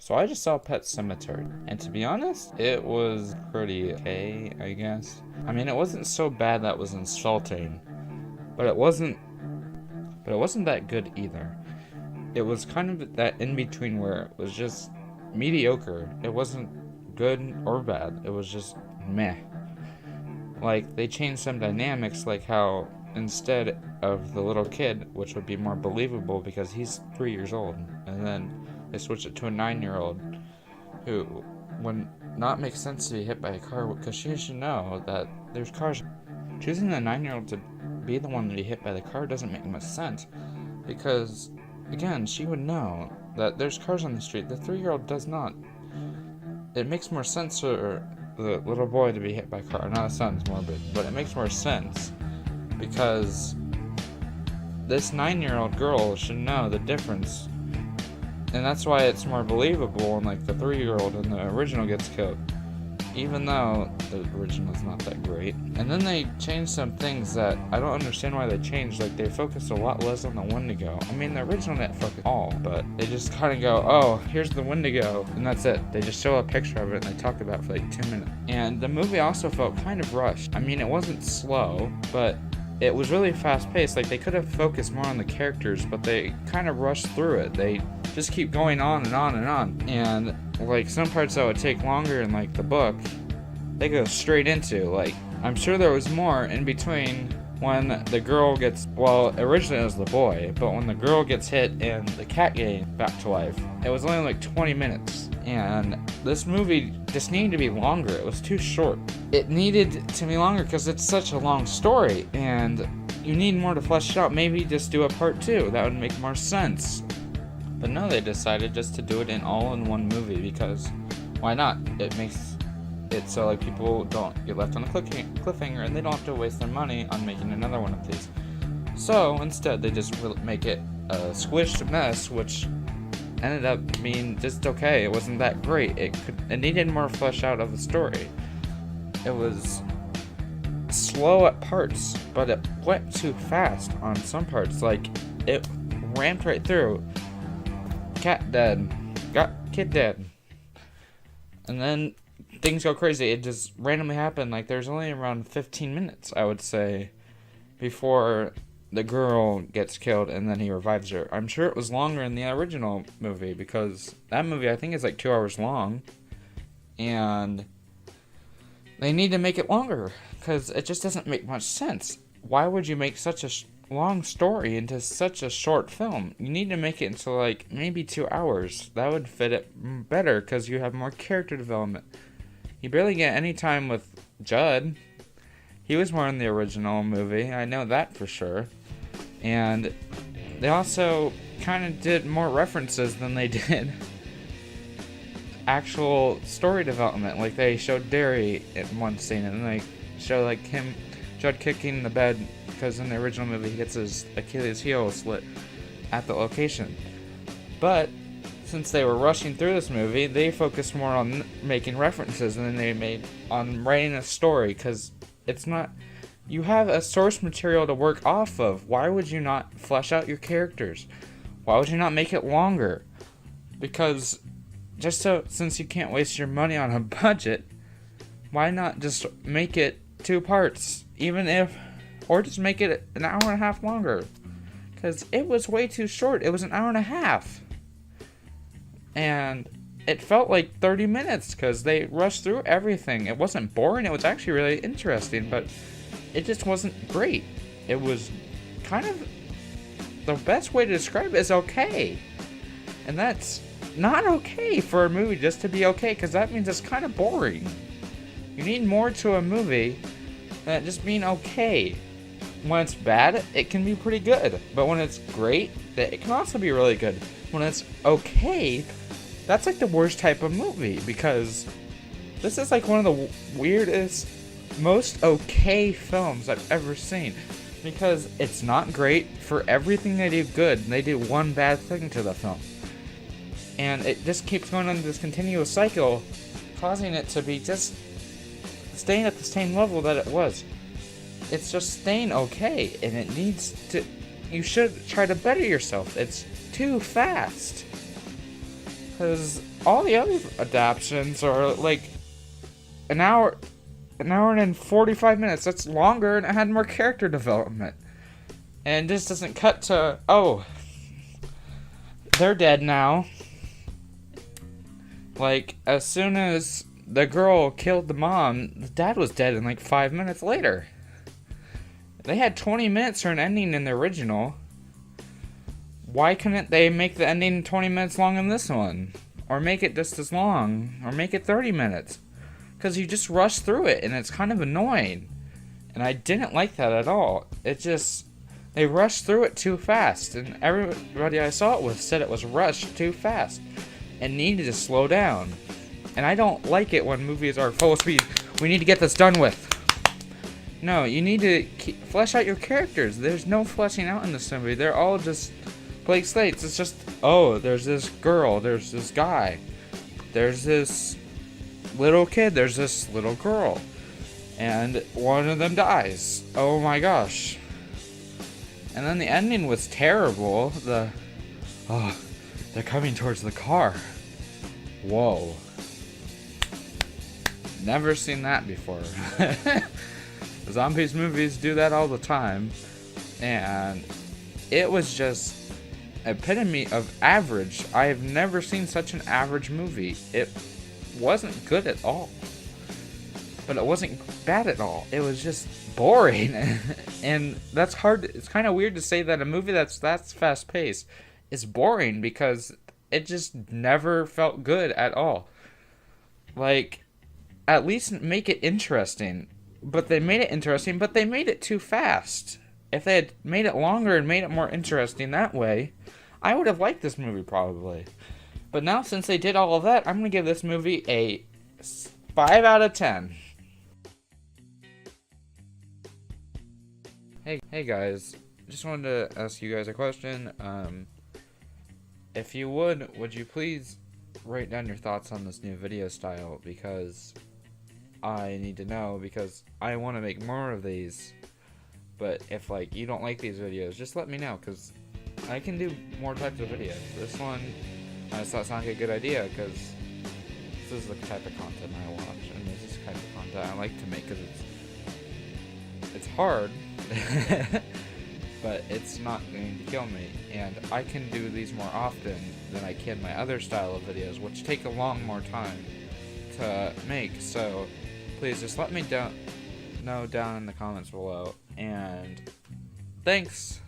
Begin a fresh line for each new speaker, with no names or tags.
So I just saw Pet Sematary, and to be honest, it was pretty okay, I guess. I mean, it wasn't so bad that was insulting, but it wasn't that good either. It was kind of that in between where it was just mediocre. It wasn't good or bad. It was just meh. Like, they changed some dynamics, like how instead of the little kid, which would be more believable because he's 3 years old, and then they switched it to a 9-year-old who would not make sense to be hit by a car because she should know that there's cars. Choosing the 9-year-old to be the one to be hit by the car doesn't make much sense because, again, she would know that there's cars on the street. The 3-year-old does not. It makes more sense for the little boy to be hit by a car. Now that sounds morbid, but it makes more sense because this 9-year-old girl should know the difference, and that's why it's more believable when like the 3-year-old in the original gets killed, even though the original's not that great. And then they changed some things that I don't understand why they changed. Like, they focused a lot less on the Wendigo. I mean, the original didn't focus all, but they just kind of go, oh, here's the Wendigo, and that's it. They just show a picture of it and they talk about it for like 2 minutes. And the movie also felt kind of rushed. I mean, it wasn't slow, but it was really fast-paced. Like, they could have focused more on the characters, but they kind of rushed through it. They just keep going on and on and on. And, like, some parts that would take longer in, like, the book, they go straight into. Like, I'm sure there was more in between when the girl gets, well, originally it was the boy, but when the girl gets hit and the cat getting back to life, it was only like 20 minutes. And this movie just needed to be longer. It was too short. It needed to be longer because it's such a long story, and you need more to flesh it out. Maybe just do a part 2. That would make more sense. But no, they decided just to do it all in one movie because why not? It makes it so like people don't get left on a cliffhanger and they don't have to waste their money on making another one of these. So instead, they just make it a squished mess, which ended up being just okay. It wasn't that great. It needed more flesh out of the story. It was slow at parts, but it went too fast on some parts. Like, it ramped right through. Cat dead. Got kid dead. And then things go crazy. It just randomly happened. Like, there's only around 15 minutes, I would say, before the girl gets killed and then he revives her. I'm sure it was longer in the original movie because that movie, I think, is like 2 hours long. And they need to make it longer because it just doesn't make much sense. Why would you make such a long story into such a short film? You need to make it into like maybe 2 hours. That would fit it better because you have more character development. You barely get any time with Judd. He was more in the original movie. I know that for sure. And they also kind of did more references than they did actual story development. Like, they showed Derry in one scene, and they show like him, Judd kicking the bed because in the original movie he gets his Achilles heel slit at the location. But since they were rushing through this movie, they focused more on making references than they made on writing a story, because it's not... You have a source material to work off of. Why would you not flesh out your characters? Why would you not make it longer? Because since you can't waste your money on a budget, why not just make it 2 parts? Or just make it an hour and a half longer. Because it was way too short. It was an hour and a half. And it felt like 30 minutes because they rushed through everything. It wasn't boring. It was actually really interesting, but it just wasn't great. It was kind of... The best way to describe it is okay. And that's not okay for a movie just to be okay, because that means it's kind of boring. You need more to a movie than just being okay. When it's bad, it can be pretty good. But when it's great, it can also be really good. When it's okay, that's like the worst type of movie, because this is like one of the weirdest, most okay films I've ever seen. Because it's not great for everything they do good, and they do one bad thing to the film. And it just keeps going on this continuous cycle, causing it to be just staying at the same level that it was. It's just staying okay, and it needs to... You should try to better yourself. It's too fast. Because all the other adaptations are like an hour and 45 minutes. That's longer, and it had more character development. And this doesn't cut to, oh, they're dead now. Like, as soon as the girl killed the mom, the dad was dead in like 5 minutes later. They had 20 minutes for an ending in the original. Why couldn't they make the ending 20 minutes long in this one? Or make it just as long? Or make it 30 minutes? Because you just rush through it, and it's kind of annoying. And I didn't like that at all. It just... They rushed through it too fast. And everybody I saw it with said it was rushed too fast. And needed to slow down. And I don't like it when movies are full speed. We need to get this done with. No, you need to flesh out your characters. There's no fleshing out in this movie. They're all just blank slates. It's just, oh, there's this girl, there's this guy, there's this little kid, there's this little girl, and one of them dies. Oh my gosh. And then the ending was terrible. Oh, they're coming towards the car. Whoa. Never seen that before. Zombies movies do that all the time, and it was just epitome of average. I have never seen such an average movie. It wasn't good at all, but it wasn't bad at all. It was just boring, and that's hard. It's kind of weird to say that a movie that's fast paced is boring, because it just never felt good at all. Like, at least make it interesting. But they made it interesting, but they made it too fast. If they had made it longer and made it more interesting that way, I would have liked this movie probably. But now, since they did all of that, I'm going to give this movie a 5 out of 10. Hey guys, just wanted to ask you guys a question. If you would you please write down your thoughts on this new video style, because I need to know, because I want to make more of these. But if like you don't like these videos, just let me know, because I can do more types of videos. This one I just thought sounded like a good idea, because this is the type of content I watch, and this is the type of content I like to make, because it's hard, but it's not going to kill me, and I can do these more often than I can my other style of videos, which take a long more time to make. So please just let me know down in the comments below, and thanks.